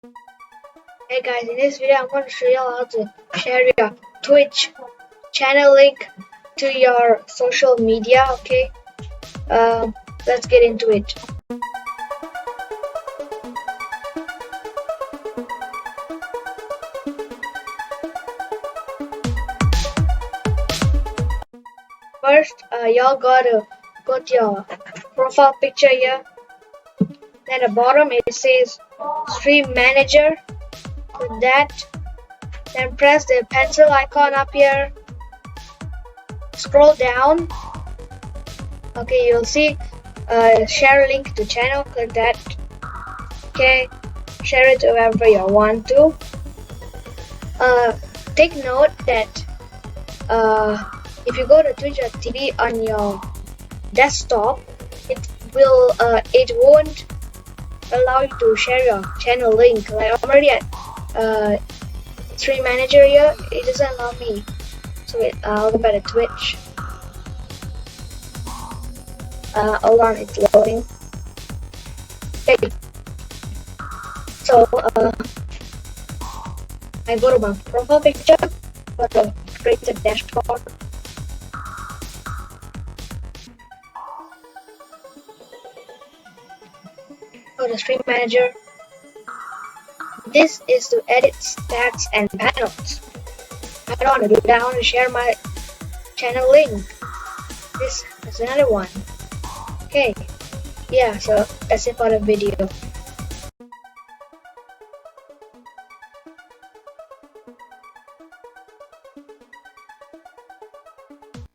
Hey guys, in this video I'm going to show you how to share your Twitch channel link to your social media. Okay, let's get into it. First, y'all gotta put your profile picture here. Then at the bottom it says Stream Manager. Click that. Then press the pencil icon up here. Scroll down. Okay, you'll see share link to channel. Click that. Okay, share it to wherever you want to. Take note that if you go to twitch.tv on your desktop, it won't allow you to share your channel link. Like I'm already at Stream Manager here, it doesn't allow me. So wait, I'll go back to Twitch. Hold on, it's loading. Okay. So I go to my profile picture, go to create a dashboard. Go to Stream Manager. This is to edit stats and panels. I don't want to do that. I want to share my channel link. This is another one. Okay, yeah, so that's it for the video.